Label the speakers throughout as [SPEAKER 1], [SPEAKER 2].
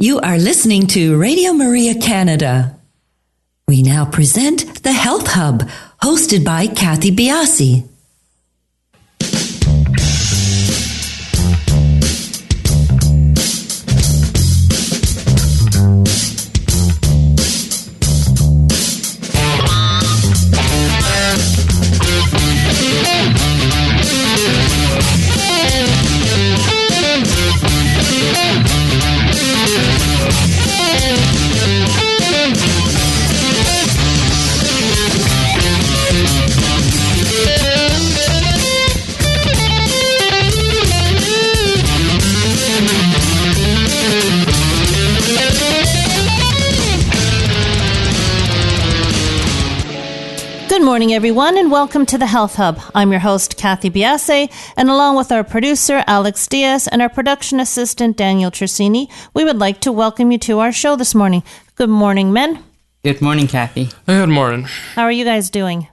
[SPEAKER 1] You are listening to Radio Maria Canada. We now present the Health Hub, hosted by Cathy Biase.
[SPEAKER 2] Good morning, everyone, and welcome to the Health Hub. I'm your host, Cathy Biase, and along with our producer, Alex Diaz, and our production assistant, Daniel Trissini, we would like to welcome you to our show this morning. Good morning, men.
[SPEAKER 3] Good morning, Cathy.
[SPEAKER 4] Good morning.
[SPEAKER 2] How are you guys doing?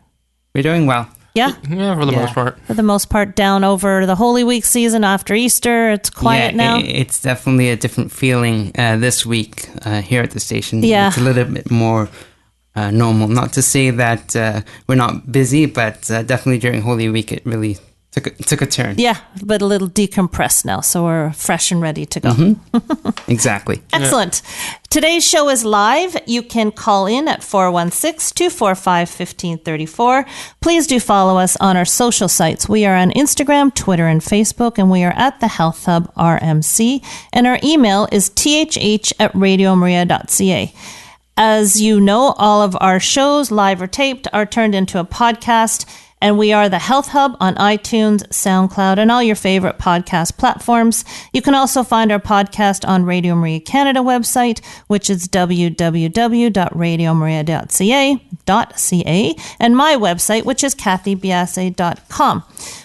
[SPEAKER 3] We're doing well.
[SPEAKER 2] Yeah?
[SPEAKER 4] Yeah, for the most part.
[SPEAKER 2] For the most part, down over the Holy Week season after Easter. It's quiet now.
[SPEAKER 3] It's definitely a different feeling this week here at the station.
[SPEAKER 2] Yeah.
[SPEAKER 3] It's a little bit more normal. Not to say that we're not busy, but definitely during Holy Week it really took a turn.
[SPEAKER 2] Yeah, but a little decompressed now, so we're fresh and ready to go.
[SPEAKER 3] Mm-hmm. Exactly.
[SPEAKER 2] Excellent. Yeah. Today's show is live. You can call in at 416-245-1534. Please do follow us on our social sites. We are on Instagram, Twitter, and Facebook, and we are at the Health Hub RMC. And our email is thh@radiomaria.ca. As you know, all of our shows, live or taped, are turned into a podcast, and we are the Health Hub on iTunes, SoundCloud, and all your favorite podcast platforms. You can also find our podcast on Radio Maria Canada website, which is www.radiomaria.ca, and my website, which is cathybiase.com.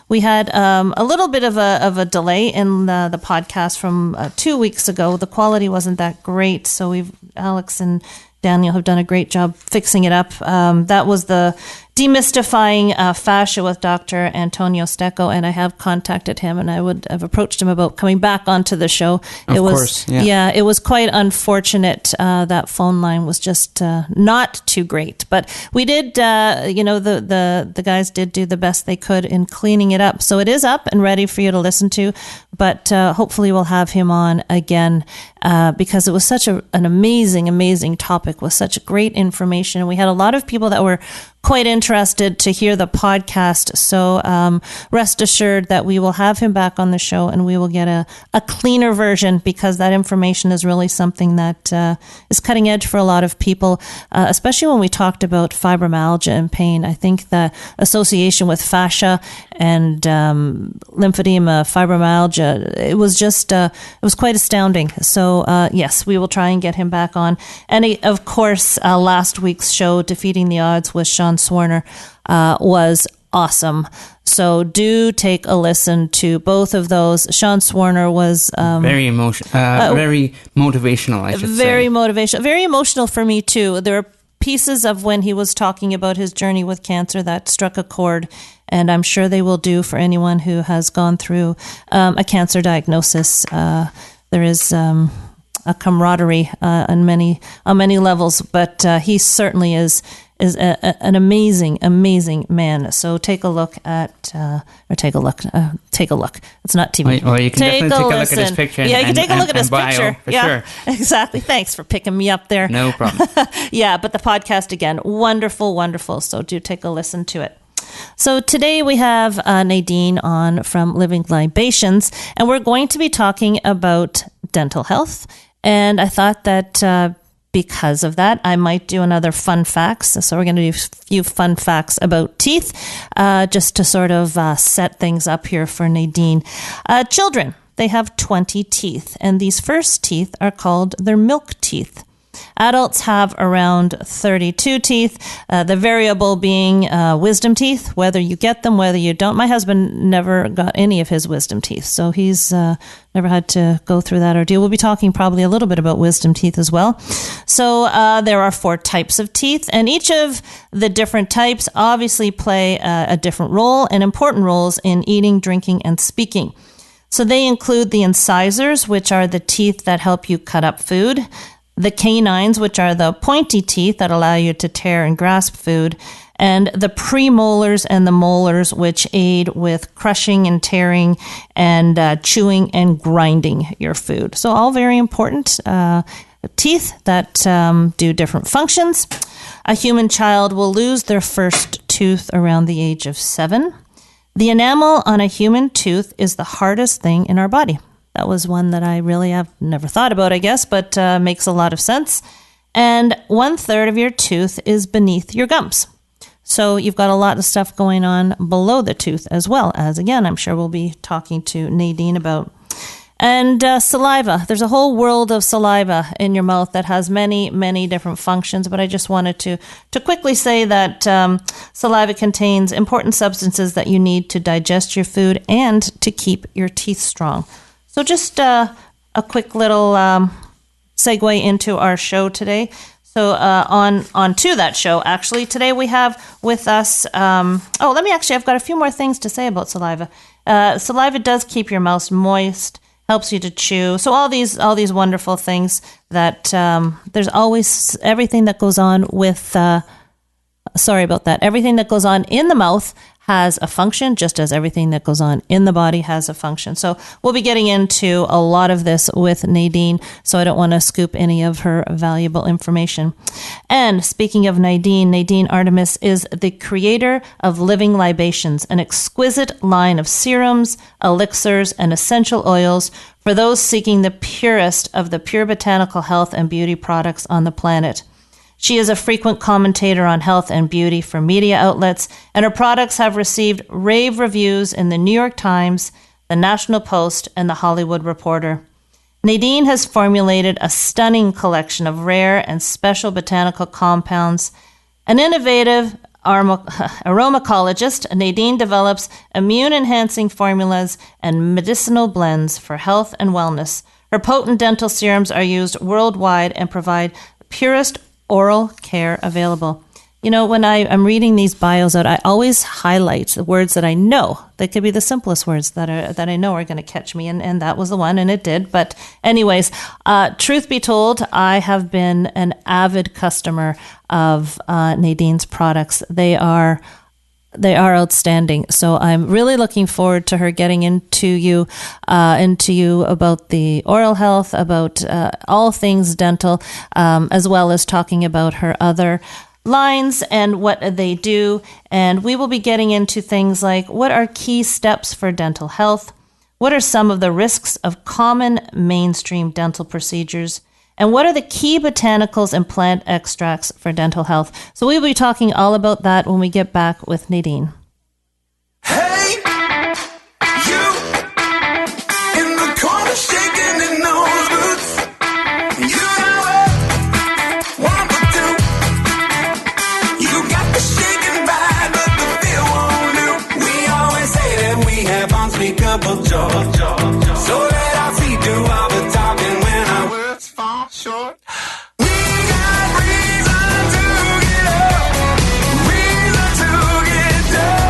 [SPEAKER 2] We had a little bit of a delay in the podcast from 2 weeks ago. The quality wasn't that great, so Alex and Daniel have done a great job fixing it up. That was the demystifying fascia with Dr. Antonio Stecco, and I have contacted him, and I would have approached him about coming back onto the show.
[SPEAKER 3] Of course,
[SPEAKER 2] yeah, it was quite unfortunate. That phone line was just not too great, but we did. The guys did do the best they could in cleaning it up, so it is up and ready for you to listen to. But hopefully, we'll have him on again because it was such an amazing topic with such great information, and we had a lot of people that were quite interested to hear the podcast. So rest assured that we will have him back on the show and we will get a cleaner version, because that information is really something that is cutting edge for a lot of people, especially when we talked about fibromyalgia and pain. I think the association with fascia and lymphedema, fibromyalgia, it was just, it was quite astounding. So yes, we will try and get him back on. And of course, last week's show, Defeating the Odds with Sean Swarner, was awesome. So do take a listen to both of those. Sean Swarner was
[SPEAKER 3] very motivational, I should say.
[SPEAKER 2] Very motivational, very emotional for me too. There are pieces of when he was talking about his journey with cancer that struck a chord, and I'm sure they will do for anyone who has gone through a cancer diagnosis. There is a camaraderie on many levels, but he certainly is an amazing man. So take a look. It's not TV.
[SPEAKER 3] Or you can definitely take a look at his picture.
[SPEAKER 2] Yeah, you can take a look at his picture.
[SPEAKER 3] For sure.
[SPEAKER 2] Exactly. Thanks for picking me up there.
[SPEAKER 3] No problem.
[SPEAKER 2] Yeah, but the podcast again, wonderful. So do take a listen to it. So today we have Nadine on from Living Libations, and we're going to be talking about dental health. And I thought that because of that, I might do another fun facts. So we're going to do a few fun facts about teeth, just to sort of set things up here for Nadine. Children, they have 20 teeth, and these first teeth are called their milk teeth. Adults have around 32 teeth, the variable being wisdom teeth, whether you get them, whether you don't. My husband never got any of his wisdom teeth, so he's never had to go through that ordeal. We'll be talking probably a little bit about wisdom teeth as well. So there are 4 types of teeth, and each of the different types obviously play a different role and important roles in eating, drinking, and speaking. So they include the incisors, which are the teeth that help you cut up food, the canines, which are the pointy teeth that allow you to tear and grasp food, and the premolars and the molars, which aid with crushing and tearing and chewing and grinding your food. So all very important teeth that do different functions. A human child will lose their first tooth around the age of 7. The enamel on a human tooth is the hardest thing in our body. That was one that I really have never thought about, I guess, but makes a lot of sense. And 1/3 of your tooth is beneath your gums. So you've got a lot of stuff going on below the tooth as well, as again, I'm sure we'll be talking to Nadine about. And saliva. There's a whole world of saliva in your mouth that has many, many different functions, but I just wanted to quickly say that saliva contains important substances that you need to digest your food and to keep your teeth strong. So just a quick little segue into our show today. So on to that show, actually, today we have with us, I've got a few more things to say about saliva. Saliva does keep your mouth moist, helps you to chew. So all these wonderful things that there's always everything that goes on with, everything that goes on in the mouth has a function, just as everything that goes on in the body has a function. So we'll be getting into a lot of this with Nadine, so I don't want to scoop any of her valuable information. And speaking of Nadine Artemis is the creator of Living Libations, an exquisite line of serums, elixirs, and essential oils for those seeking the purest of the pure botanical health and beauty products on the planet. She is a frequent commentator on health and beauty for media outlets, and her products have received rave reviews in the New York Times, the National Post, and the Hollywood Reporter. Nadine has formulated a stunning collection of rare and special botanical compounds. An innovative aromacologist, Nadine develops immune-enhancing formulas and medicinal blends for health and wellness. Her potent dental serums are used worldwide and provide the purest oral care available. You know, when I'm reading these bios out, I always highlight the words that I know. They could be the simplest words that I know are going to catch me, and that was the one, and it did. But anyways, truth be told, I have been an avid customer of Nadine's products. They are outstanding. So I'm really looking forward to her getting into you about the oral health, about all things dental, as well as talking about her other lines and what they do. And we will be getting into things like what are key steps for dental health, what are some of the risks of common mainstream dental procedures, and what are the key botanicals and plant extracts for dental health. So we'll be talking all about that when we get back with Nadine.
[SPEAKER 4] Hey, you in the corner shaking in those boots. You know it, 1 for 2. You got the shaking vibe, but the feel won't do. We always say that we have unspeakable joy. So let our feet do all the talking when our words fall short. We got reason to get up, reason to get down.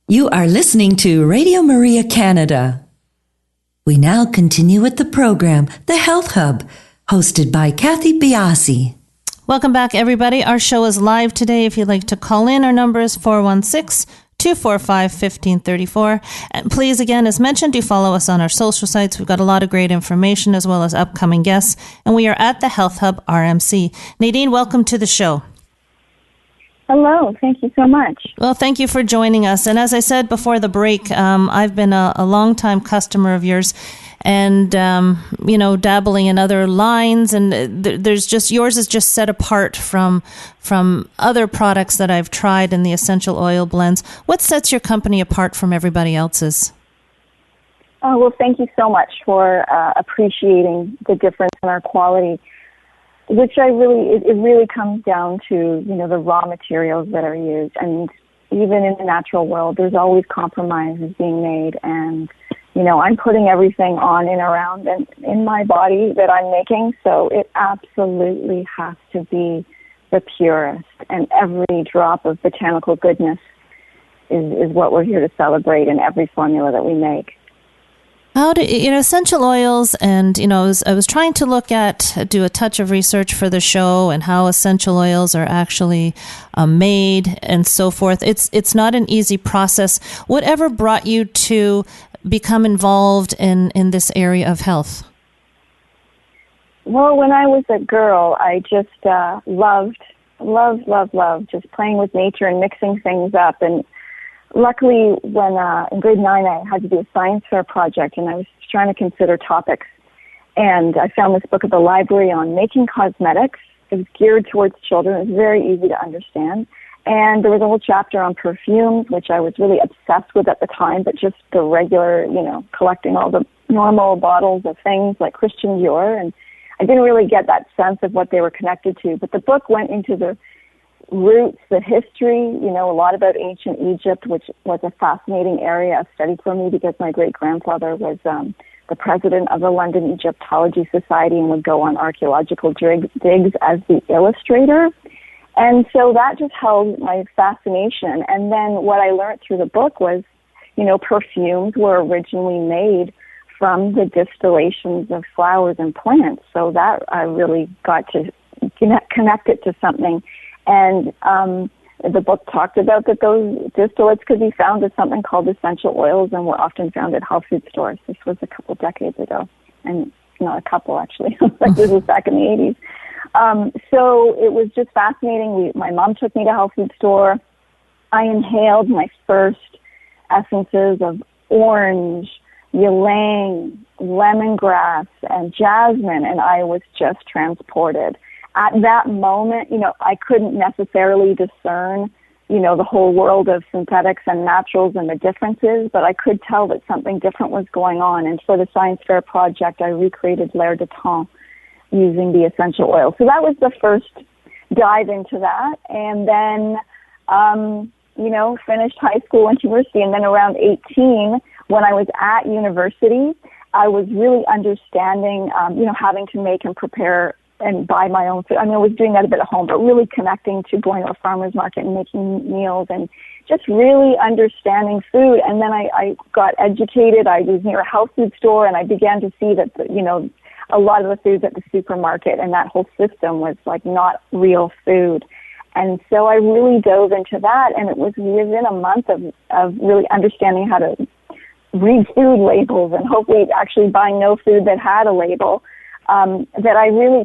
[SPEAKER 1] You are listening to Radio Maria Canada. We now continue with the program, The Health Hub, hosted by Cathy Biase.
[SPEAKER 2] Welcome back, everybody. Our show is live today. If you'd like to call in, our number is 416-245-1534. And please, again, as mentioned, do follow us on our social sites. We've got a lot of great information as well as upcoming guests. And we are at the Health Hub RMC. Nadine, welcome to the show.
[SPEAKER 5] Hello. Thank you so much.
[SPEAKER 2] Well, thank you for joining us. And as I said before the break, I've been a long-time customer of yours and, dabbling in other lines. And there's just, yours is just set apart from other products that I've tried in the essential oil blends. What sets your company apart from everybody else's?
[SPEAKER 5] Oh, well, thank you so much for appreciating the difference in our quality, which it really comes down to, the raw materials that are used. And even in the natural world, there's always compromises being made. And, I'm putting everything on and around and in my body that I'm making. So it absolutely has to be the purest. And every drop of botanical goodness is what we're here to celebrate in every formula that we make.
[SPEAKER 2] How do essential oils, and I was trying to do a touch of research for the show and how essential oils are actually made and so forth. It's not an easy process. Whatever brought you to become involved in this area of health?
[SPEAKER 5] Well, when I was a girl, I just loved just playing with nature and mixing things up. And luckily, when in grade 9, I had to do a science fair project, and I was trying to consider topics. And I found this book at the library on making cosmetics. It was geared towards children. It was very easy to understand. And there was a whole chapter on perfumes, which I was really obsessed with at the time, but just the regular, collecting all the normal bottles of things like Christian Dior. And I didn't really get that sense of what they were connected to. But the book went into the roots, the history, a lot about ancient Egypt, which was a fascinating area of study for me because my great-grandfather was the president of the London Egyptology Society and would go on archaeological digs as the illustrator. And so that just held my fascination. And then what I learned through the book was, perfumes were originally made from the distillations of flowers and plants. So that I really got to connect it to something. And the book talked about that those distillates could be found as something called essential oils and were often found at health food stores. This was a couple decades ago. And not a couple, actually. This was back in the 80s. So it was just fascinating. My mom took me to a health food store. I inhaled my first essences of orange, ylang, lemongrass, and jasmine, and I was just transported. At that moment, I couldn't necessarily discern, the whole world of synthetics and naturals and the differences, but I could tell that something different was going on. And for the science fair project, I recreated L'air de Temps using the essential oil. So that was the first dive into that. And then, finished high school, went to university, and then around 18, when I was at university, I was really understanding, having to make and prepare and buy my own food. I was doing that a bit at home, but really connecting to going to a farmer's market and making meals and just really understanding food. And then I got educated. I was near a health food store, and I began to see that, a lot of the foods at the supermarket and that whole system was like not real food. And so I really dove into that, and it was within a month of really understanding how to read food labels and hopefully actually buying no food that had a label, that I really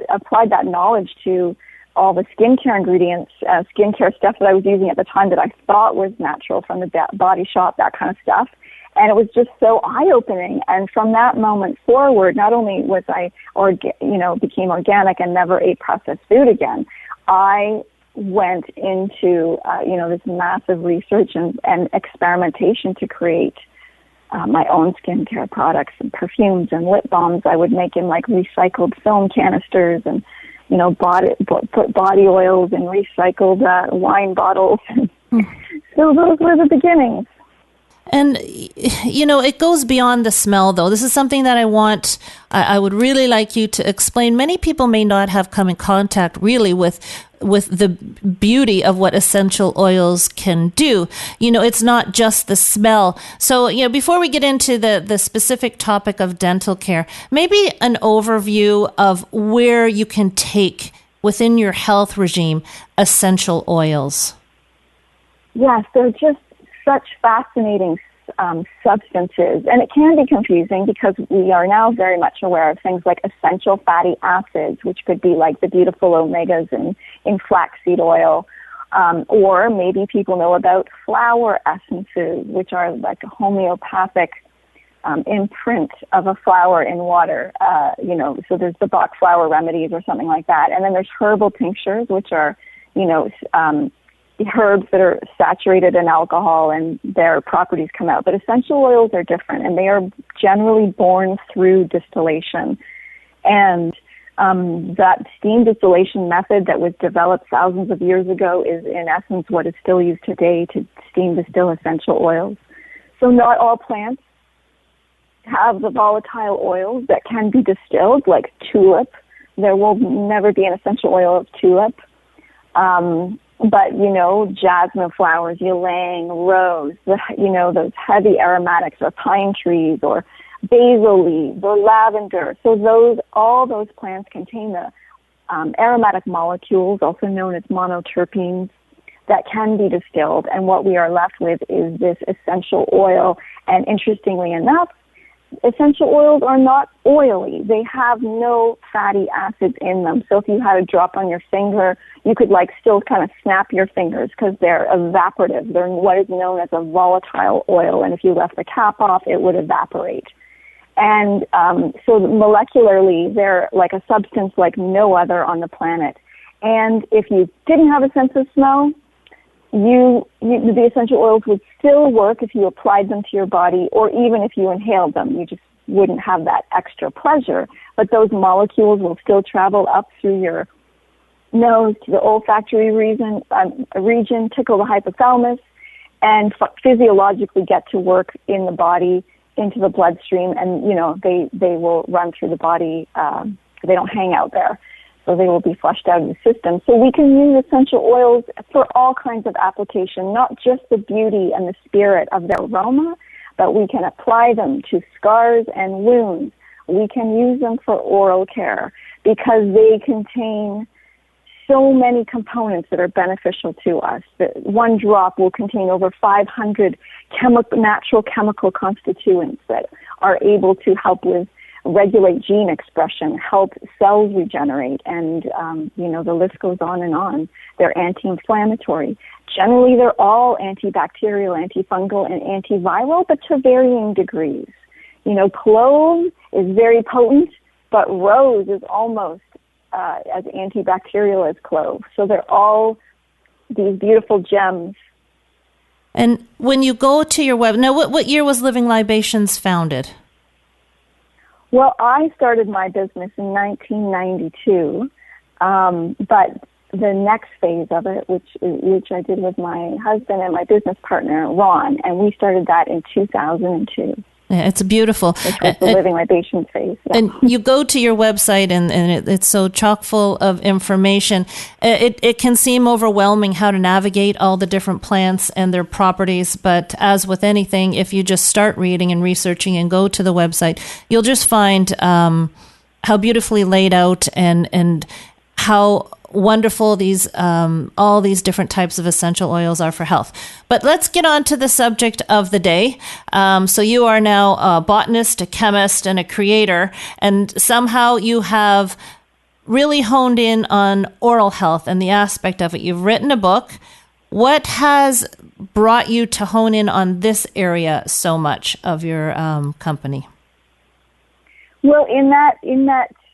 [SPEAKER 5] applied that knowledge to all the skincare ingredients, skincare stuff that I was using at the time that I thought was natural from the Body Shop, that kind of stuff. And it was just so eye-opening. And from that moment forward, not only was I, became organic and never ate processed food again, I went into, this massive research and experimentation to create my own skincare products and perfumes and lip balms. I would make in like recycled film canisters and, put body oils in recycled wine bottles. So those were the beginnings.
[SPEAKER 2] And, it goes beyond the smell, though. This is something that I would really like you to explain. Many people may not have come in contact really with the beauty of what essential oils can do. It's not just the smell. So, before we get into the specific topic of dental care, maybe an overview of where you can take within your health regime essential oils.
[SPEAKER 5] Yes, they're just such fascinating substances, and it can be confusing because we are now very much aware of things like essential fatty acids, which could be like the beautiful omegas in flaxseed oil, or maybe people know about flower essences, which are like a homeopathic imprint of a flower in water. So there's the Bach flower remedies or something like that, and then there's herbal tinctures, which are herbs that are saturated in alcohol and their properties come out. But essential oils are different, and they are generally born through distillation. And that steam distillation method that was developed thousands of years ago is, in essence, what is still used today to steam distill essential oils. So not all plants have the volatile oils that can be distilled, like tulip. There will never be an essential oil of tulip. But, jasmine flowers, ylang, rose, those heavy aromatics, or pine trees, or basil leaves, or lavender. So all those plants contain the aromatic molecules, also known as monoterpenes, that can be distilled. And what we are left with is this essential oil. And interestingly enough, essential oils are not oily. They have no fatty acids in them. So if you had a drop on your finger, you could still kind of snap your fingers because they're evaporative. They're what is known as a volatile oil. And if you left the cap off, it would evaporate. And so molecularly, they're like a substance like no other on the planet. And if you didn't have a sense of smell, the essential oils would still work if you applied them to your body, or even if you inhaled them. You just wouldn't have that extra pleasure. But those molecules will still travel up through your nose to the olfactory region, tickle the hypothalamus, and physiologically get to work in the body, into the bloodstream, and they will run through the body. They don't hang out there. So they will be flushed out of the system. So we can use essential oils for all kinds of application, not just the beauty and the spirit of their aroma, but we can apply them to scars and wounds. We can use them for oral care because they contain so many components that are beneficial to us. One drop will contain over 500 natural chemical constituents that are able to help with regulate gene expression, help cells regenerate, and, the list goes on and on. They're anti-inflammatory. Generally, they're all antibacterial, antifungal, and antiviral, but to varying degrees. Clove is very potent, but rose is almost as antibacterial as clove. So they're all these beautiful gems.
[SPEAKER 2] And when you go to your web, now what year was Living Libations founded?
[SPEAKER 5] Well, I started my business in 1992, but the next phase of it, which I did with my husband and my business partner, Ron, and we started that in 2002.
[SPEAKER 2] Yeah, it's beautiful.
[SPEAKER 5] Which was the Living Libations phase. Yeah.
[SPEAKER 2] And you go to your website, and it's so chock full of information. It can seem overwhelming how to navigate all the different plants and their properties, but as with anything, if you just start reading and researching and go to the website, you'll just find how beautifully laid out and how wonderful these all these different types of essential oils are for health. But let's get on to the subject of the day. So you are now a botanist, a chemist, and a creator, and somehow you have really honed in on oral health and the aspect of it. You've written a book. What has brought you to hone in on this area so much of your company?
[SPEAKER 5] Well, in that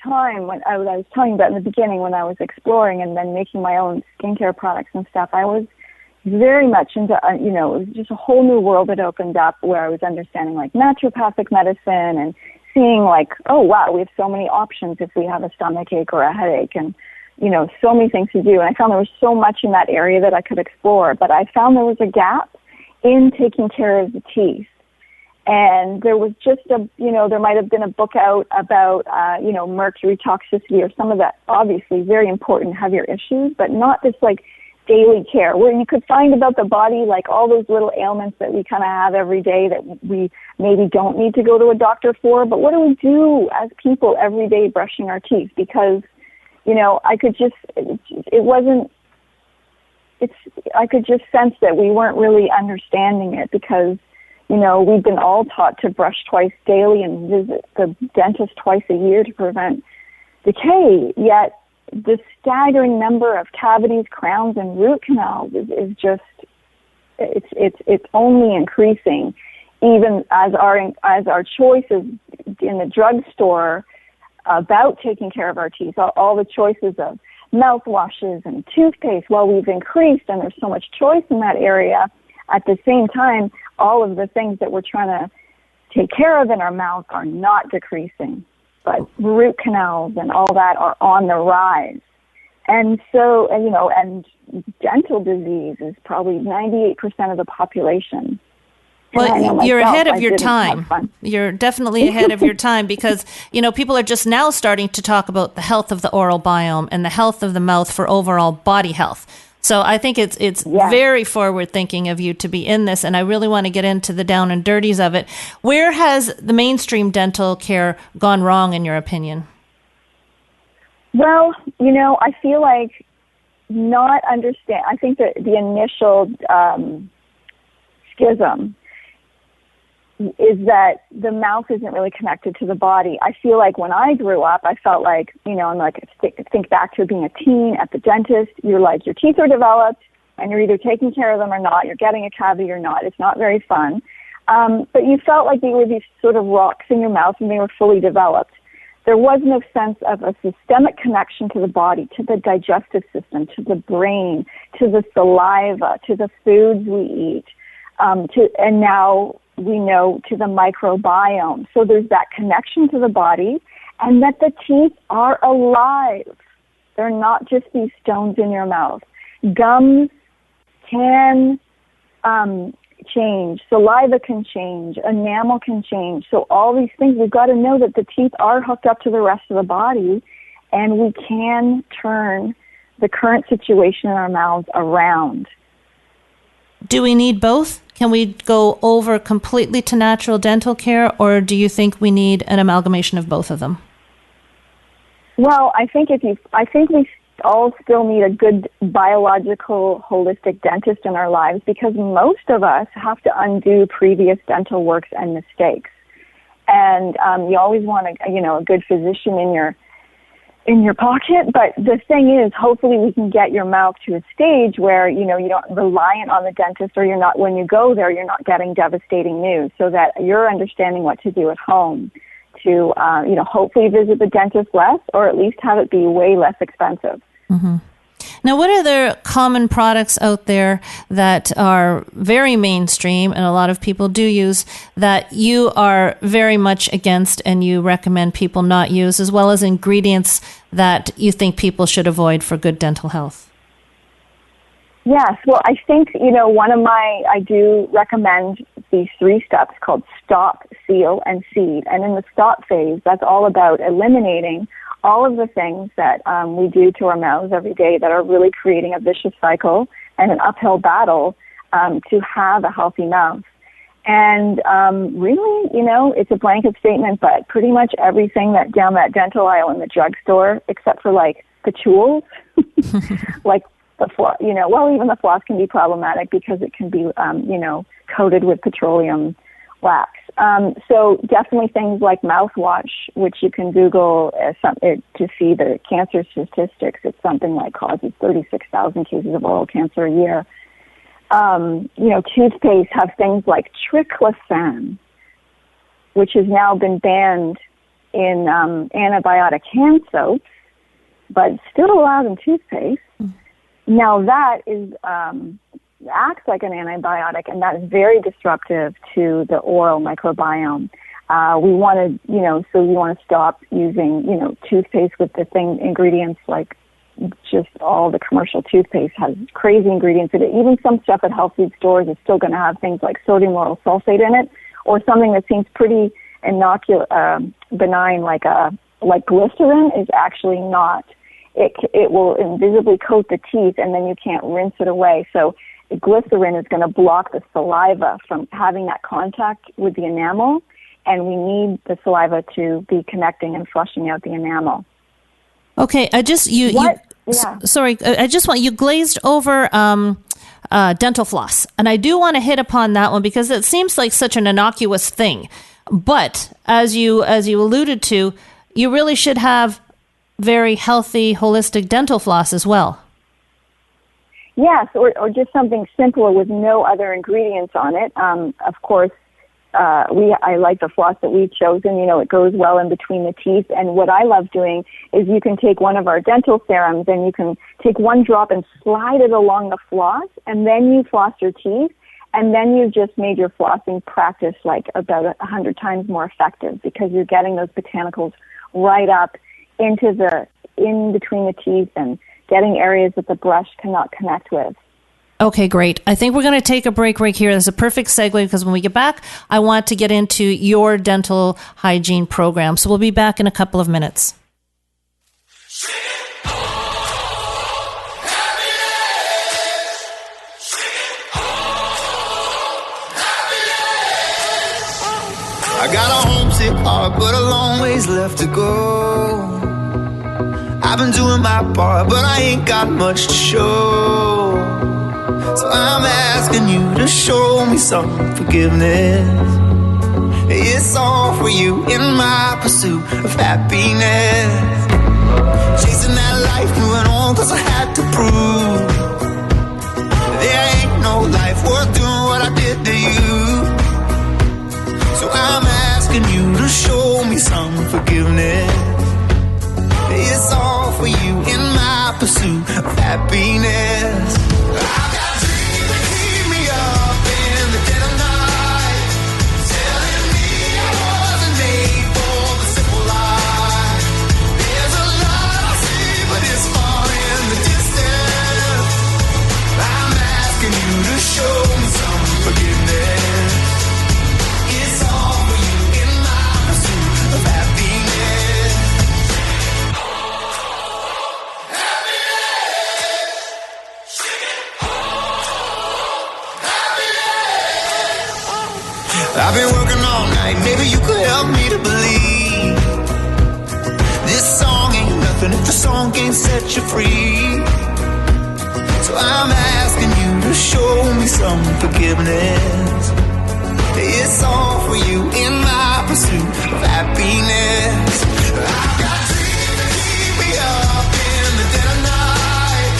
[SPEAKER 5] time when I was telling you about in the beginning, when I was exploring and then making my own skincare products and stuff, I was very much into, it was just a whole new world that opened up where I was understanding like naturopathic medicine and seeing like, oh wow, we have so many options if we have a stomach ache or a headache and, so many things to do. And I found there was so much in that area that I could explore, but I found there was a gap in taking care of the teeth. And there was just there might have been a book out about, mercury toxicity or some of that obviously very important heavier issues, but not this like daily care where you could find about the body like all those little ailments that we kind of have every day that we maybe don't need to go to a doctor for. But what do we do as people every day brushing our teeth? Because, I could just sense that we weren't really understanding it because, we've been all taught to brush twice daily and visit the dentist twice a year to prevent decay, yet the staggering number of cavities, crowns, and root canals is just, it's only increasing, even as our choices in the drugstore about taking care of our teeth, all the choices of mouthwashes and toothpaste, while we've increased and there's so much choice in that area, at the same time, all of the things that we're trying to take care of in our mouth are not decreasing. But root canals and all that are on the rise. And so, and dental disease is probably 98% of the population.
[SPEAKER 2] Well, you're ahead of your time. You're definitely ahead of your time because, people are just now starting to talk about the health of the oral biome and the health of the mouth for overall body health. So I think it's very forward thinking of you to be in this, and I really want to get into the down and dirties of it. Where has the mainstream dental care gone wrong, in your opinion?
[SPEAKER 5] Well, I feel like not understand. I think that the initial schism is that the mouth isn't really connected to the body. I feel like when I grew up, I felt like, I'm like, think back to being a teen at the dentist. You're like, your teeth are developed and you're either taking care of them or not. You're getting a cavity or not. It's not very fun. But you felt like they were these sort of rocks in your mouth and they were fully developed. There was no sense of a systemic connection to the body, to the digestive system, to the brain, to the saliva, to the foods we eat, and now we know to the microbiome. So there's that connection to the body and that the teeth are alive. They're not just these stones in your mouth. Gums can change. Saliva can change. Enamel can change. So all these things, we've got to know that the teeth are hooked up to the rest of the body and we can turn the current situation in our mouths around.
[SPEAKER 2] Do we need both? Can we go over completely to natural dental care, or do you think we need an amalgamation of both of them?
[SPEAKER 5] Well, I think we all still need a good biological, holistic dentist in our lives because most of us have to undo previous dental works and mistakes. And you always want a good physician in your pocket, but the thing is, hopefully we can get your mouth to a stage where, you're not reliant on the dentist or you're not, when you go there, you're not getting devastating news so that you're understanding what to do at home to, hopefully visit the dentist less or at least have it be way less expensive.
[SPEAKER 2] Mm-hmm. Now, what are the common products out there that are very mainstream and a lot of people do use that you are very much against and you recommend people not use, as well as ingredients that you think people should avoid for good dental health?
[SPEAKER 5] Yes, well, I think, I do recommend these 3 steps called stop, seal, and seed. And in the stop phase, that's all about eliminating all of the things that we do to our mouths every day that are really creating a vicious cycle and an uphill battle to have a healthy mouth. And really, it's a blanket statement, but pretty much everything that down that dental aisle in the drugstore, except for like the tools, like the floss, even the floss can be problematic because it can be, coated with petroleum wax. So definitely things like mouthwash, which you can Google to see the cancer statistics. It's something like causes 36,000 cases of oral cancer a year. Toothpaste have things like triclosan, which has now been banned in antibiotic hand soaps, but it's still allowed in toothpaste. Now that is acts like an antibiotic, and that is very disruptive to the oral microbiome. We want to, so you want to stop using, toothpaste with the ingredients like just all the commercial toothpaste has crazy ingredients in it. Even some stuff at health food stores is still going to have things like sodium lauryl sulfate in it, or something that seems pretty benign, like glycerin, is actually not. It will invisibly coat the teeth, and then you can't rinse it away. So glycerin is going to block the saliva from having that contact with the enamel, and we need the saliva to be connecting and flushing out the enamel.
[SPEAKER 2] Okay, I just you glazed over dental floss, and I do want to hit upon that one because it seems like such an innocuous thing, but as you alluded to, you really should have very healthy, holistic dental floss as well.
[SPEAKER 5] Yes, or just something simpler with no other ingredients on it. Of course, I like the floss that we've chosen. You know, it goes well in between the teeth. And what I love doing is you can take one of our dental serums and you can take one drop and slide it along the floss, and then you floss your teeth, and then you've just made your flossing practice like about 100 times more effective because you're getting those botanicals right up in between the teeth and getting areas that the brush cannot connect with.
[SPEAKER 2] Okay, great. I think we're going to take a break right here. That's a perfect segue because when we get back, I want to get into your dental hygiene program. So we'll be back in a couple of minutes.
[SPEAKER 4] I got a homesick heart, but a long ways left to go. I've been doing my part, but I ain't got much to show. So I'm asking you to show me some forgiveness. It's all for you in my pursuit of happiness. Chasing that life, moving on, cause I had to prove there ain't no life worth doing what I did to you. So I'm asking you to show me some forgiveness. It's all for you in my pursuit of happiness. I've got dreams that keep me up in the dead of night, telling me I wasn't made for the simple life. There's a lot I see, but it's far in the distance. I'm asking you to show me some forgiveness. It's all for you in my pursuit of happiness. I've been working all night, maybe you could help me to believe this song ain't nothing if the song can't set you free. So I'm asking you to show me some forgiveness. It's all for you in my pursuit of happiness. I've got dreams that keep me up in the dead of night,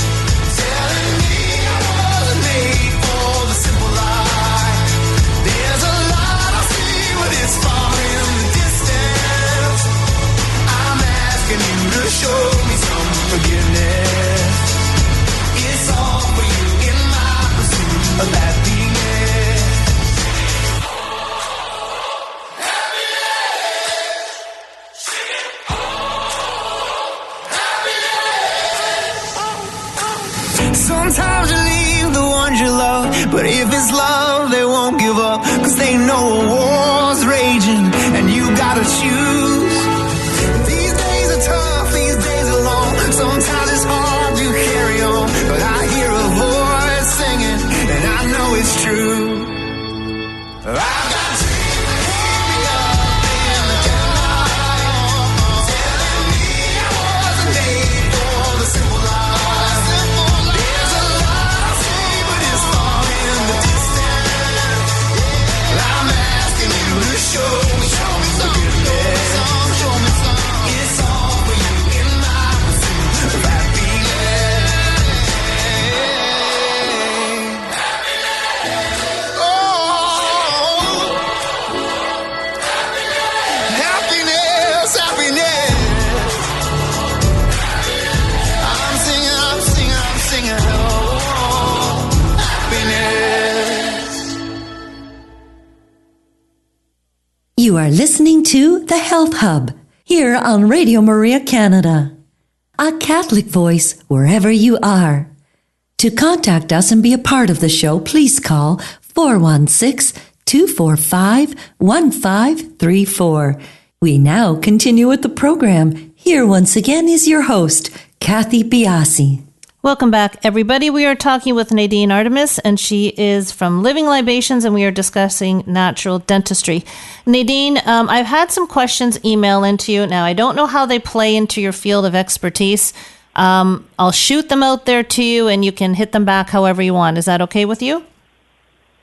[SPEAKER 4] telling me I wasn't made for the simple life. There's a lot I see, but it's far in the distance. I'm asking you to show me some forgiveness. It's all for you in my pursuit of happiness. Sometimes you leave the ones you love, but if it's love, they won't give up, cause they know a war's raging, and you gotta choose. These days are tough, these days are long, sometimes it's hard to carry on, but I hear a voice singing, and I know it's true. I've got dreams that keep me up in the dead of night, telling me I wasn't made for the simple life. Show me some forgiveness. It's all for you in my pursuit of happiness. Oh, happiness, happiness. I'm singing. Oh, happiness.
[SPEAKER 1] You are listening to The Health Hub here on Radio Maria Canada. a Catholic voice wherever you are. To contact us and be a part of the show, please call 416-245-1534. We now continue with the program. Here once again is your host, Cathy Biase.
[SPEAKER 2] Welcome back, everybody. We are talking with Nadine Artemis, and she is from Living Libations, and we are discussing natural dentistry. Nadine, I've had some questions email into you. Now, I don't know how they play into your field of expertise. I'll shoot them out there to you, and you can hit them back however you want. Is that okay with you?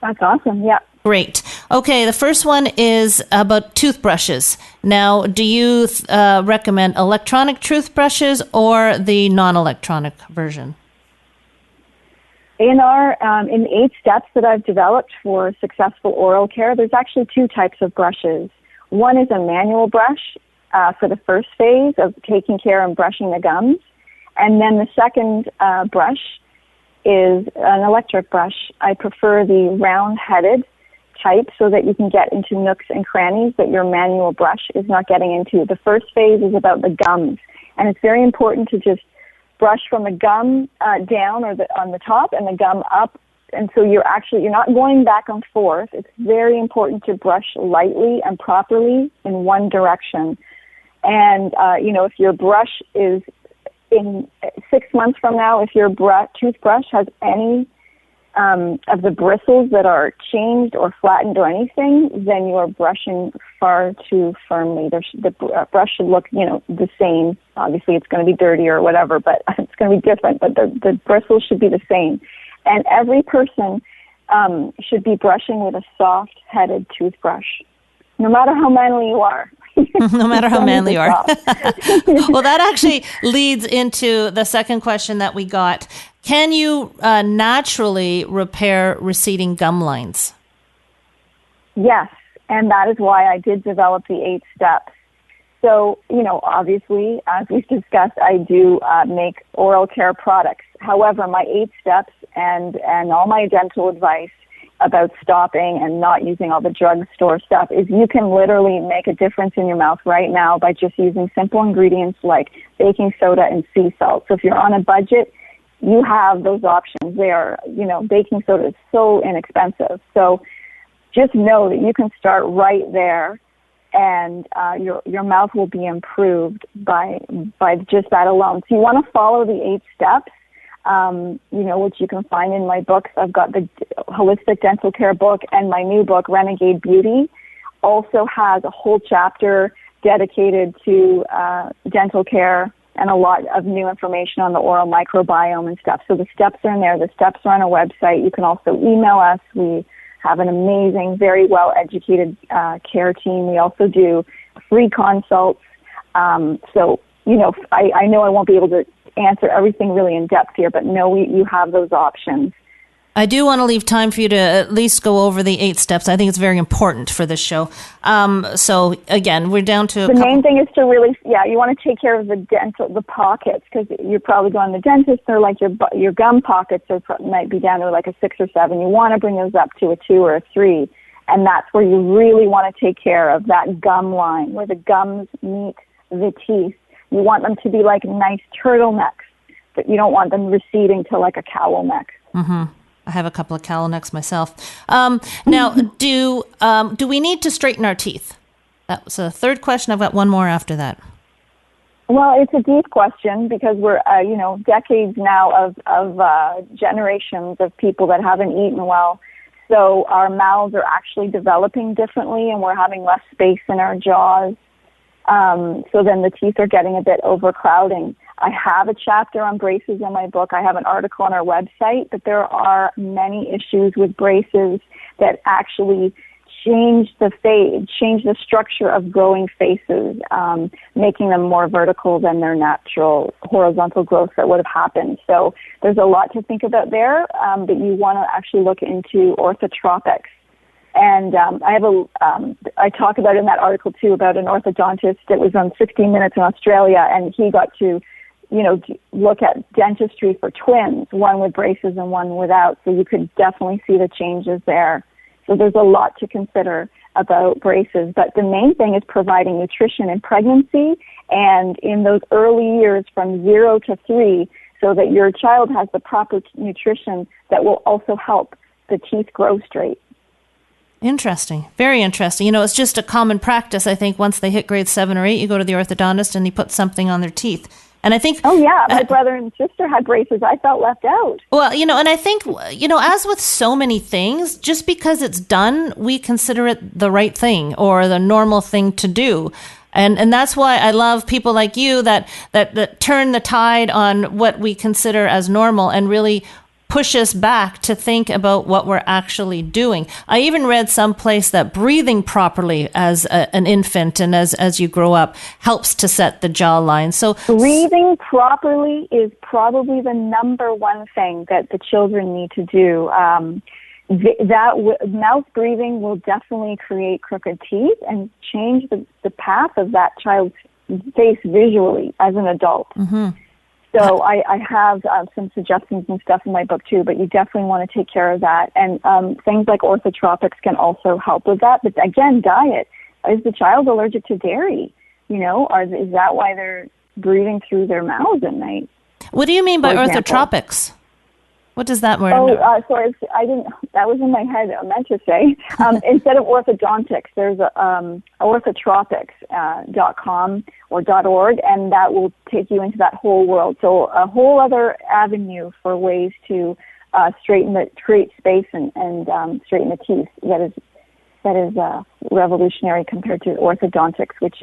[SPEAKER 5] That's awesome, yeah.
[SPEAKER 2] Great. Okay, the first one is about toothbrushes. Now, do you recommend electronic toothbrushes or the non-electronic version?
[SPEAKER 5] In the 8 steps that I've developed for successful oral care, there's actually 2 types of brushes. One is a manual brush for the first phase of taking care and brushing the gums. And then the second brush is an electric brush. I prefer the round-headed type so that you can get into nooks and crannies that your manual brush is not getting into. The first phase is about the gums, and it's very important to just brush from the gum down or on the top and the gum up, and so you're not going back and forth. It's very important to brush lightly and properly in one direction. And if your brush is in 6 months from now, if your toothbrush has any of the bristles that are changed or flattened or anything, then you are brushing far too firmly. The brush should look, the same. Obviously, it's going to be dirty or whatever, but it's going to be different. But the bristles should be the same. And every person should be brushing with a soft-headed toothbrush, no matter how manly you are.
[SPEAKER 2] No matter how manly you are. Well, that actually leads into the second question that we got. Can you naturally repair receding gum lines?
[SPEAKER 5] Yes, and that is why I did develop the 8 steps. So, obviously, as we've discussed, I do make oral care products. However, my 8 steps and all my dental advice about stopping and not using all the drugstore stuff is you can literally make a difference in your mouth right now by just using simple ingredients like baking soda and sea salt. So if you're on a budget, you have those options. They are, baking soda is so inexpensive. So just know that you can start right there, and your mouth will be improved by just that alone. So you want to follow the 8 steps, which you can find in my books. I've got the Holistic Dental Care book, and my new book, Renegade Beauty, also has a whole chapter dedicated to dental care and a lot of new information on the oral microbiome and stuff. So the steps are in there. The steps are on our website. You can also email us. We have an amazing, very well-educated care team. We also do free consults. I know I won't be able to answer everything really in depth here, but no, you have those options.
[SPEAKER 2] I do want to leave time for you to at least go over the 8 steps. I think it's very important for this show. So again, we're down to
[SPEAKER 5] the main thing is to really, you want to take care of the pockets, because you're probably going to the dentist, or like your gum pockets might be down to like a 6 or 7. You want to bring those up to a 2 or a 3, and that's where you really want to take care of that gum line where the gums meet the teeth. You want them to be like nice turtlenecks, but you don't want them receding to like a cowl neck.
[SPEAKER 2] Mm-hmm. I have a couple of cowl necks myself. Now, do we need to straighten our teeth? That was the third question. I've got one more after that.
[SPEAKER 5] Well, it's a deep question because we're, decades now of generations of people that haven't eaten well. So our mouths are actually developing differently, and we're having less space in our jaws. So then the teeth are getting a bit overcrowding. I have a chapter on braces in my book. I have an article on our website, but there are many issues with braces that actually change the structure of growing faces, making them more vertical than their natural horizontal growth that would have happened. So there's a lot to think about there, but you want to actually look into orthotropics. And I talk about in that article too about an orthodontist that was on 60 Minutes in Australia, and he got to, look at dentistry for twins, one with braces and one without. So you could definitely see the changes there. So there's a lot to consider. about braces. But the main thing is providing nutrition in pregnancy and in those early years from 0 to 3, so that your child has the proper nutrition that will also help the teeth grow straight.
[SPEAKER 2] Interesting. Very interesting. You know, it's just a common practice. I think once they hit grade 7 or 8, you go to the orthodontist and he puts something on their teeth. And I think...
[SPEAKER 5] Oh, yeah. My brother and sister had braces. I felt left out.
[SPEAKER 2] Well, you know, and I think, you know, as with so many things, just because it's done, we consider it the right thing or the normal thing to do. And that's why I love people like you that turn the tide on what we consider as normal and really push us back to think about what we're actually doing. I even read someplace that breathing properly as an infant and as you grow up helps to set the jawline. So
[SPEAKER 5] breathing properly is probably the number one thing that the children need to do. Mouth breathing will definitely create crooked teeth and change the path of that child's face visually as an adult. Mm-hmm. So I have some suggestions and stuff in my book too, but you definitely want to take care of that. And things like orthotropics can also help with that. But again, diet. Is the child allergic to dairy? You know, is that why they're breathing through their mouths at night?
[SPEAKER 2] What do you mean by orthotropics? What does that word?
[SPEAKER 5] Sorry, I didn't. That was in my head. I meant to say instead of orthodontics, there's orthotropics.com or .org, and that will take you into that whole world. So a whole other avenue for ways to create space and straighten the teeth. That is revolutionary compared to orthodontics, which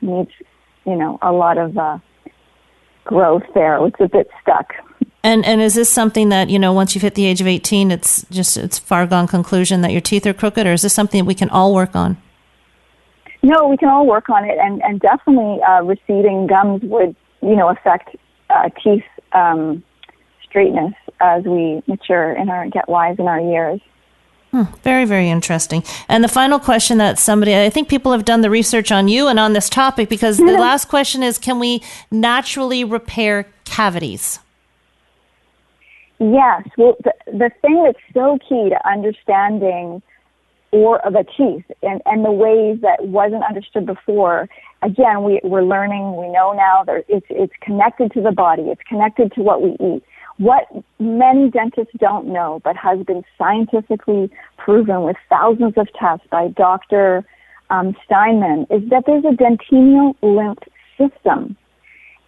[SPEAKER 5] needs a lot of growth there. It's a bit stuck.
[SPEAKER 2] And is this something that, you know, once you've hit the age of 18, it's far gone conclusion that your teeth are crooked, or is this something that we can all work on?
[SPEAKER 5] No, we can all work on it, and definitely receding gums would, affect teeth straightness as we mature and get wise in our years.
[SPEAKER 2] Very, very interesting. And the final question that I think people have done the research on you and on this topic, because the last question is, can we naturally repair cavities?
[SPEAKER 5] Yes. Well, the thing that's so key to understanding the teeth and the ways that wasn't understood before, again, we're learning, we know now that it's connected to the body, it's connected to what we eat. What many dentists don't know, but has been scientifically proven with thousands of tests by Dr. Steinman, is that there's a dentinal lymph system.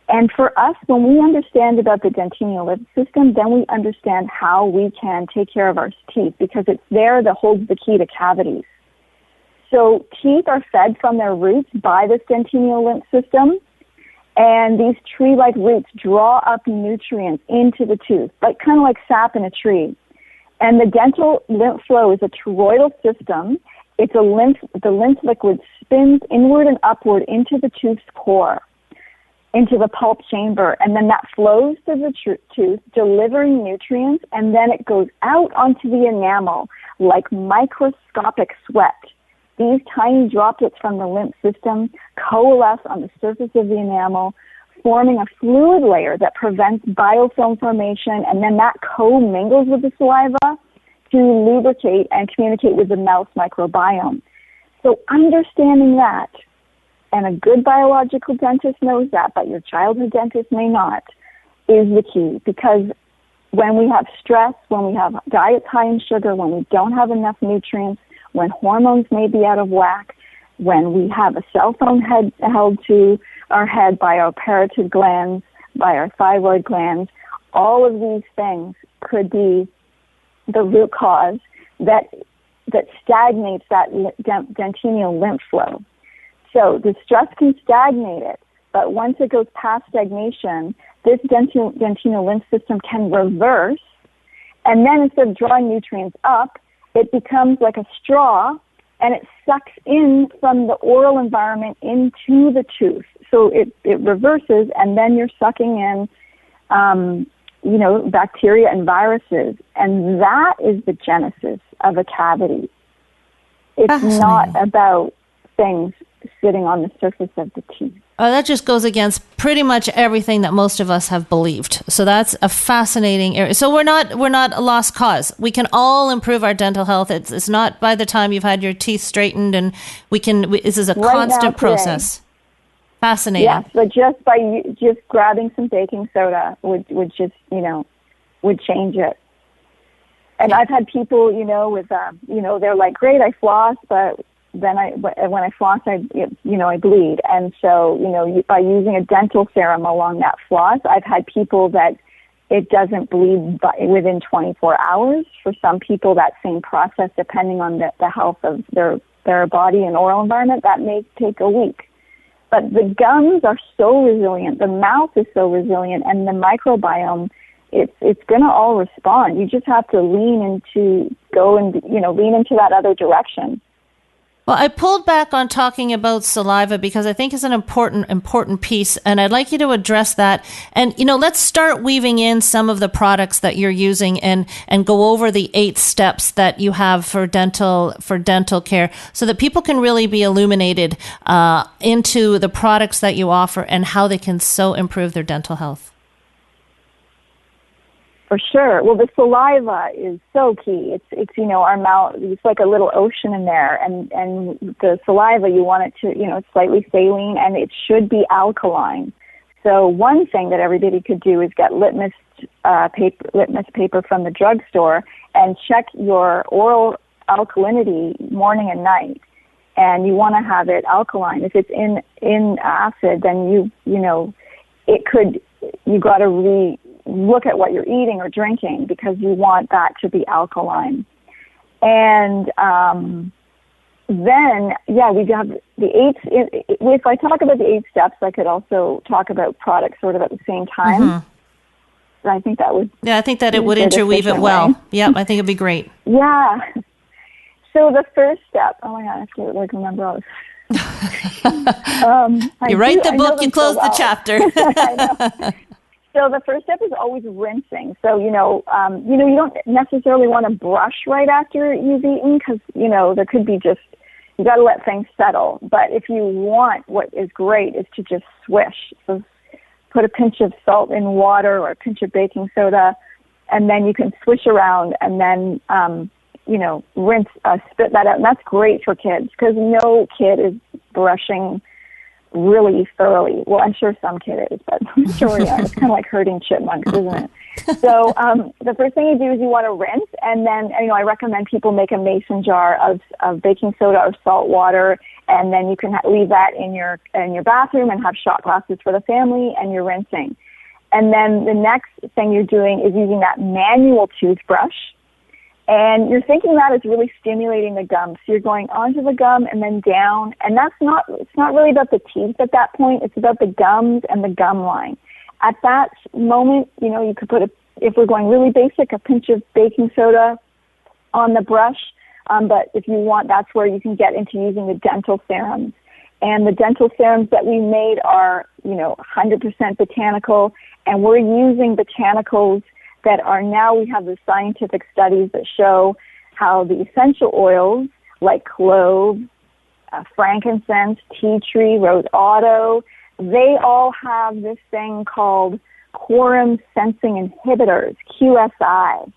[SPEAKER 5] And for us, when we understand about the dentinal lymph system, then we understand how we can take care of our teeth, because it's there that holds the key to cavities. So teeth are fed from their roots by this dentinal lymph system, and these tree-like roots draw up nutrients into the tooth, kind of like sap in a tree. And the dental lymph flow is a toroidal system. The lymph liquid spins inward and upward into the tooth's core, into the pulp chamber, and then that flows to the tooth, delivering nutrients, and then it goes out onto the enamel like microscopic sweat. These tiny droplets from the lymph system coalesce on the surface of the enamel, forming a fluid layer that prevents biofilm formation, and then that co-mingles with the saliva to lubricate and communicate with the mouth microbiome. So understanding that, and a good biological dentist knows that, but your childhood dentist may not, is the key. Because when we have stress, when we have diets high in sugar, when we don't have enough nutrients, when hormones may be out of whack, when we have a cell phone held to our head by our parotid glands, by our thyroid glands, all of these things could be the root cause that stagnates that dentinal lymph flow. So the stress can stagnate it, but once it goes past stagnation, this dentinal lymph system can reverse, and then instead of drawing nutrients up, it becomes like a straw, and it sucks in from the oral environment into the tooth. So it reverses, and then you're sucking in, bacteria and viruses, and that is the genesis of a cavity. It's not about things sitting on the surface of the teeth.
[SPEAKER 2] That just goes against pretty much everything that most of us have believed. So that's a fascinating area. So we're not a lost cause. We can all improve our dental health. It's not by the time you've had your teeth straightened, and this is a constant process. Fascinating.
[SPEAKER 5] Yes, but just by just grabbing some baking soda would just, would change it. And I've had people, with, they're like, great, I floss, but then when I floss, I bleed. And so, by using a dental serum along that floss, I've had people that it doesn't bleed within 24 hours. For some people, that same process, depending on the health of their body and oral environment, that may take a week. But the gums are so resilient, the mouth is so resilient, and the microbiome, it's going to all respond. You just have to lean into that other direction.
[SPEAKER 2] Well, I pulled back on talking about saliva because I think it's an important piece, and I'd like you to address that. And, let's start weaving in some of the products that you're using and go over the 8 steps that you have for dental care so that people can really be illuminated into the products that you offer and how they can so improve their dental health.
[SPEAKER 5] For sure. Well, the saliva is so key. It's our mouth. It's like a little ocean in there, and the saliva, you want it to it's slightly saline, and it should be alkaline. So one thing that everybody could do is get litmus paper from the drugstore and check your oral alkalinity morning and night. And you want to have it alkaline. If it's in acid, then you got to look at what you're eating or drinking because you want that to be alkaline. And then, we have the 8. If I talk about the 8 steps, I could also talk about products sort of at the same time. Mm-hmm. I think that would. Yeah,
[SPEAKER 2] I think that it would interweave it well. Yeah, I think it'd be great.
[SPEAKER 5] Yeah. So the first step. Oh my God, I have to remember all this.
[SPEAKER 2] You write the book, you close the chapter.
[SPEAKER 5] I know. So the first step is always rinsing. So, you don't necessarily want to brush right after you've eaten because, there could be you got to let things settle. But if you want, what is great is to just swish. So put a pinch of salt in water or a pinch of baking soda, and then you can swish around and then, rinse, spit that out. And that's great for kids because no kid is brushing really thoroughly. Well, I'm sure some kid is, but the majority are. It's kind of like herding chipmunks, isn't it? So the first thing you do is you want to rinse, and then I recommend people make a mason jar of baking soda or salt water, and then you can leave that in your bathroom and have shot glasses for the family, and you're rinsing. And then the next thing you're doing is using that manual toothbrush. And you're thinking that is really stimulating the gum. So you're going onto the gum and then down. And it's not really about the teeth at that point. It's about the gums and the gum line. At that moment, you could put if we're going really basic, a pinch of baking soda on the brush. But if you want, that's where you can get into using the dental serums. And the dental serums that we made are, 100% botanical. And we're using botanicals that are now, we have the scientific studies that show how the essential oils like clove, frankincense, tea tree, rose otto, they all have this thing called quorum sensing inhibitors, QSI.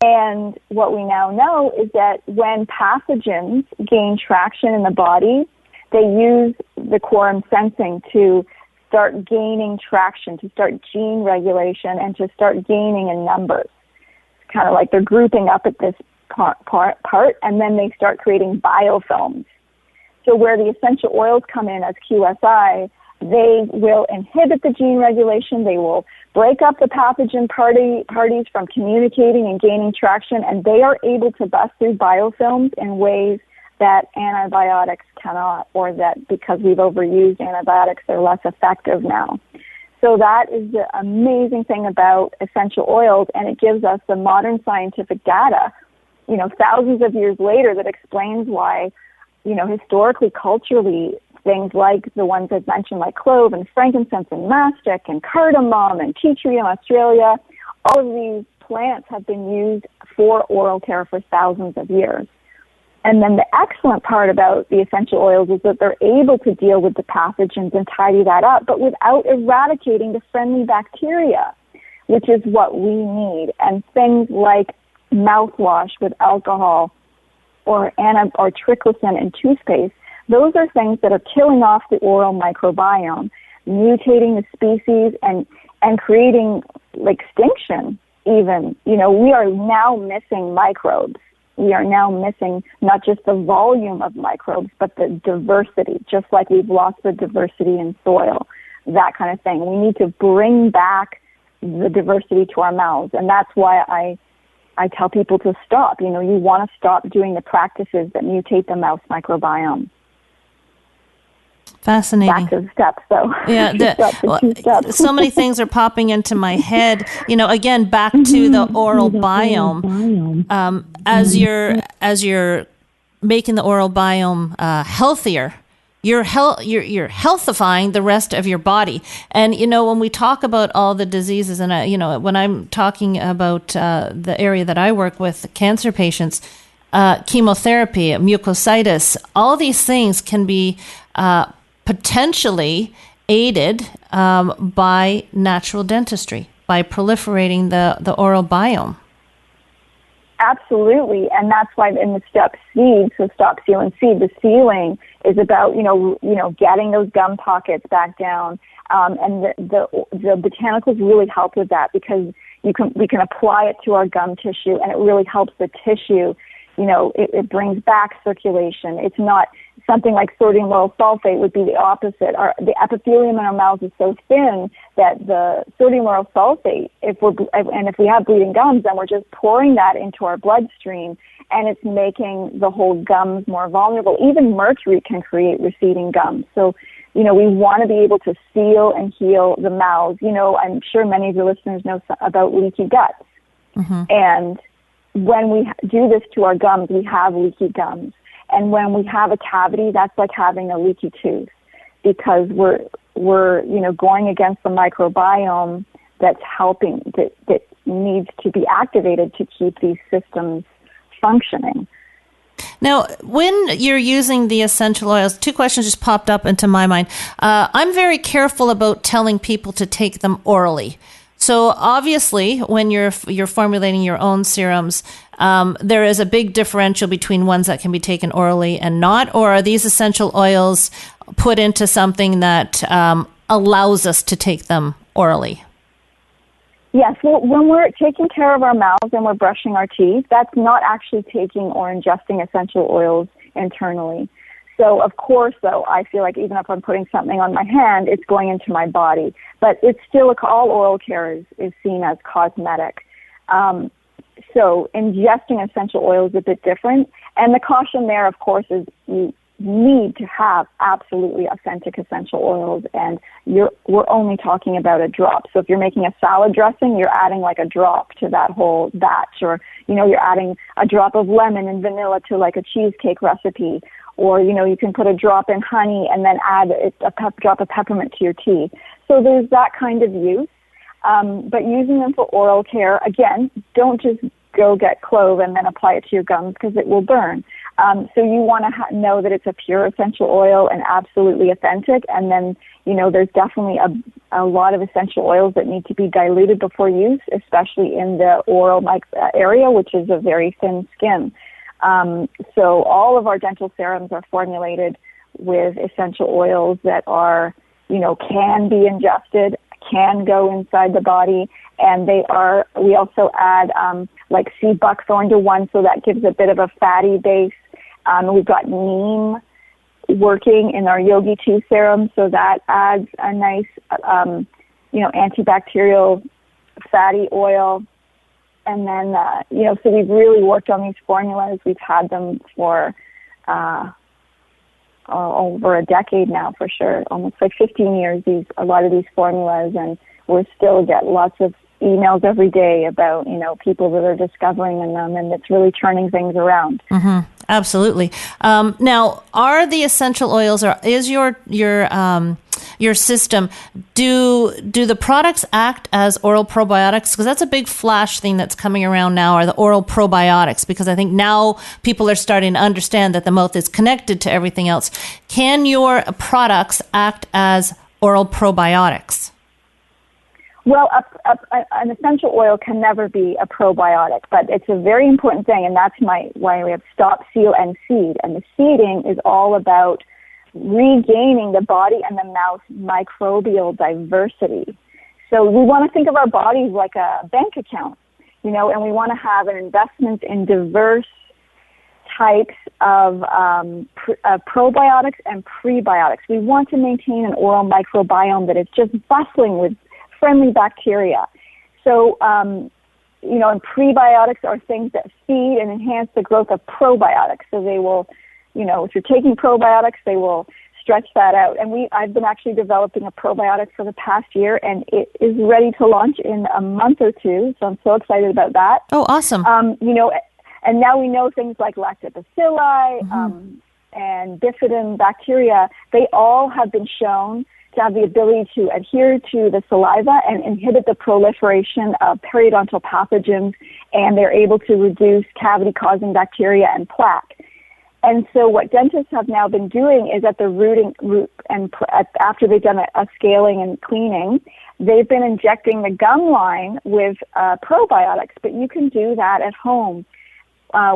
[SPEAKER 5] And what we now know is that when pathogens gain traction in the body, they use the quorum sensing to start gaining traction, to start gene regulation, and to start gaining in numbers. It's kind of like they're grouping up at this part, and then they start creating biofilms. So where the essential oils come in as QSI, they will inhibit the gene regulation. They will break up the pathogen parties from communicating and gaining traction, and they are able to bust through biofilms in ways that antibiotics cannot, or that because we've overused antibiotics, they're less effective now. So that is the amazing thing about essential oils, and it gives us the modern scientific data, thousands of years later that explains why, historically, culturally, things like the ones I've mentioned, like clove and frankincense and mastic and cardamom and tea tree in Australia, all of these plants have been used for oral care for thousands of years. And then the excellent part about the essential oils is that they're able to deal with the pathogens and tidy that up, but without eradicating the friendly bacteria, which is what we need. And things like mouthwash with alcohol or triclosan in toothpaste, those are things that are killing off the oral microbiome, mutating the species and creating extinction even. We are now missing microbes. We are now missing not just the volume of microbes, but the diversity, just like we've lost the diversity in soil, that kind of thing. We need to bring back the diversity to our mouths, and that's why I tell people to stop. You want to stop doing the practices that mutate the mouth microbiome.
[SPEAKER 2] Fascinating.
[SPEAKER 5] Back to the steps, though.
[SPEAKER 2] Yeah, so many things are popping into my head. Again, back to the oral biome. As you're making the oral biome healthier, you're healthifying the rest of your body. And when we talk about all the diseases, and when I'm talking about the area that I work with, cancer patients, chemotherapy, mucositis, all these things can be potentially aided by natural dentistry, by proliferating the oral biome.
[SPEAKER 5] Absolutely, and that's why in the step seed, so stop, seal, and seed, the sealing is about getting those gum pockets back down, and the botanicals really help with that because we can apply it to our gum tissue, and it really helps the tissue. It brings back circulation. It's not something like sodium lauryl sulfate would be the opposite. The epithelium in our mouths is so thin that the sodium lauryl sulfate, if we have bleeding gums, then we're just pouring that into our bloodstream, and it's making the whole gums more vulnerable. Even mercury can create receding gums. So, we want to be able to seal and heal the mouths. I'm sure many of your listeners know about leaky guts. Mm-hmm. And when we do this to our gums, we have leaky gums. And when we have a cavity, that's like having a leaky tooth because we're going against the microbiome that's helping, that needs to be activated to keep these systems functioning.
[SPEAKER 2] Now, when you're using the essential oils, two questions just popped up into my mind. I'm very careful about telling people to take them orally. So obviously, when you're formulating your own serums, there is a big differential between ones that can be taken orally and not, or are these essential oils put into something that allows us to take them orally?
[SPEAKER 5] Yes, well, when we're taking care of our mouths and we're brushing our teeth, that's not actually taking or ingesting essential oils internally. So, of course, though, I feel like even if I'm putting something on my hand, it's going into my body. But it's still, all oral care is seen as cosmetic. So ingesting essential oil is a bit different. And the caution there, of course, is you need to have absolutely authentic essential oils. And we're only talking about a drop. So if you're making a salad dressing, you're adding like a drop to that whole batch. Or, you're adding a drop of lemon and vanilla to like a cheesecake recipe. Or, you can put a drop in honey and then add a drop of peppermint to your tea. So there's that kind of use. But using them for oral care, again, don't just go get clove and then apply it to your gums because it will burn. So you want to know that it's a pure essential oil and absolutely authentic. And then, there's definitely a lot of essential oils that need to be diluted before use, especially in the oral area, which is a very thin skin. So all of our dental serums are formulated with essential oils that are, can be ingested, can go inside the body, and we also add like sea buckthorn to one, so that gives a bit of a fatty base. We've got neem working in our Yogi 2 serum, so that adds a nice, antibacterial fatty oil. And then, so we've really worked on these formulas. We've had them for over a decade now, for sure, almost like 15 years, a lot of these formulas, and we still get lots of emails every day about, people that are discovering in them, and it's really turning things around.
[SPEAKER 2] Mm-hmm. Absolutely. Now, are the essential oils, or is your your system. Do the products act as oral probiotics? Because that's a big flash thing that's coming around now, are the oral probiotics, because I think now people are starting to understand that the mouth is connected to everything else. Can your products act as oral probiotics?
[SPEAKER 5] Well, an essential oil can never be a probiotic, but it's a very important thing, and that's why we have stop, seal, and seed. And the seeding is all about regaining the body and the mouth microbial diversity. So we want to think of our bodies like a bank account, and we want to have an investment in diverse types of probiotics and prebiotics. We want to maintain an oral microbiome that is just bustling with friendly bacteria. So, and prebiotics are things that feed and enhance the growth of probiotics. So they will, if you're taking probiotics, they will stretch that out. And I've been actually developing a probiotic for the past year, and it is ready to launch in a month or two. So I'm so excited about that.
[SPEAKER 2] Oh, awesome.
[SPEAKER 5] And now we know things like lactobacilli and bifidum bacteria, they all have been shown to have the ability to adhere to the saliva and inhibit the proliferation of periodontal pathogens, and they're able to reduce cavity-causing bacteria and plaque. And so what dentists have now been doing is at the root and after they've done a scaling and cleaning, they've been injecting the gum line with probiotics, but you can do that at home.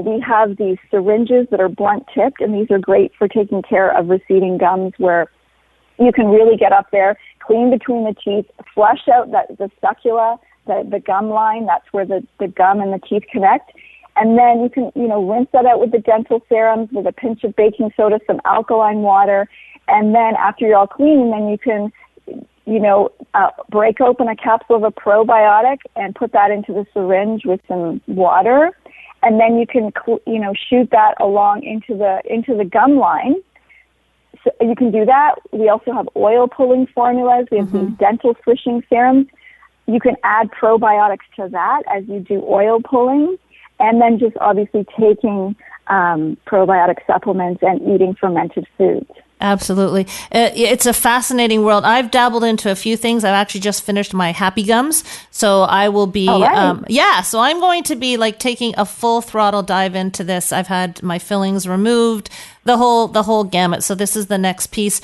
[SPEAKER 5] We have these syringes that are blunt-tipped, and these are great for taking care of receding gums where you can really get up there, clean between the teeth, flush out the succula, the gum line. That's where the gum and the teeth connect. And then you can, rinse that out with the dental serums, with a pinch of baking soda, some alkaline water. And then after you're all clean, then you can, break open a capsule of a probiotic and put that into the syringe with some water. And then you can, shoot that along into the gum line. So you can do that. We also have oil pulling formulas. We have these dental swishing serums. You can add probiotics to that as you do oil pulling, and then just obviously taking probiotic supplements and eating fermented foods.
[SPEAKER 2] Absolutely. It's a fascinating world. I've dabbled into a few things. I've actually just finished my Happy Gums. So I will be, so I'm going to be taking a full throttle dive into this. I've had my fillings removed, the whole gamut. So this is the next piece.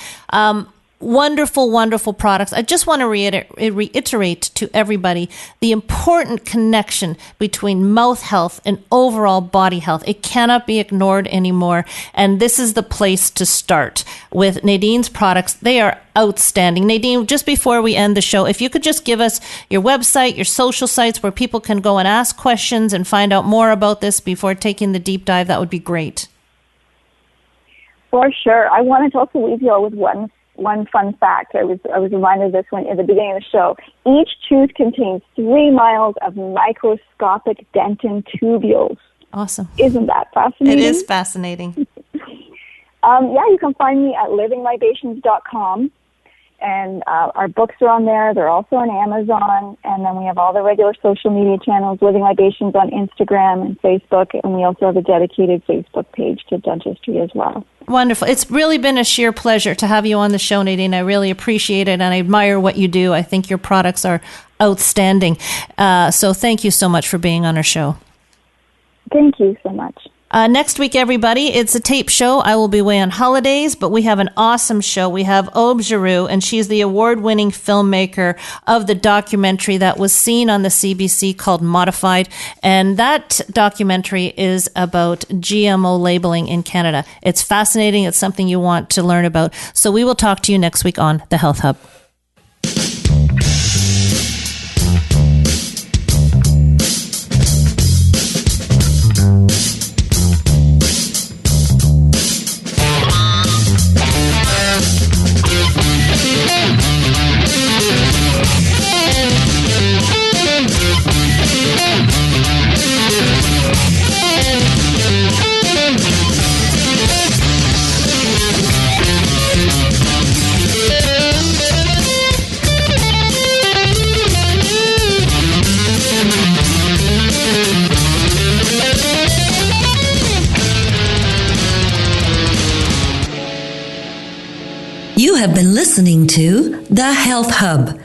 [SPEAKER 2] Wonderful, wonderful products. I just want to reiterate to everybody the important connection between mouth health and overall body health. It cannot be ignored anymore. And this is the place to start with Nadine's products. They are outstanding. Nadine, just before we end the show, if you could just give us your website, your social sites where people can go and ask questions and find out more about this before taking the deep dive, that would be great.
[SPEAKER 5] For sure. I wanted to also leave you all with one fun fact. I was reminded of this one at the beginning of the show. Each tooth contains 3 miles of microscopic dentin tubules.
[SPEAKER 2] Awesome.
[SPEAKER 5] Isn't that fascinating?
[SPEAKER 2] It is fascinating.
[SPEAKER 5] You can find me at livinglibations.com. And our books are on there. They're also on Amazon. And then we have all the regular social media channels, Living Libations on Instagram and Facebook. And we also have a dedicated Facebook page to dentistry as well.
[SPEAKER 2] Wonderful. It's really been a sheer pleasure to have you on the show, Nadine. I really appreciate it, and I admire what you do. I think your products are outstanding. So thank you so much for being on our show.
[SPEAKER 5] Thank you so much.
[SPEAKER 2] Next week, everybody, it's a tape show. I will be away on holidays, but we have an awesome show. We have Aube Giroux, and she's the award-winning filmmaker of the documentary that was seen on the CBC called Modified. And that documentary is about GMO labeling in Canada. It's fascinating. It's something you want to learn about. So we will talk to you next week on The Health Hub.
[SPEAKER 1] You have been listening to The Health Hub,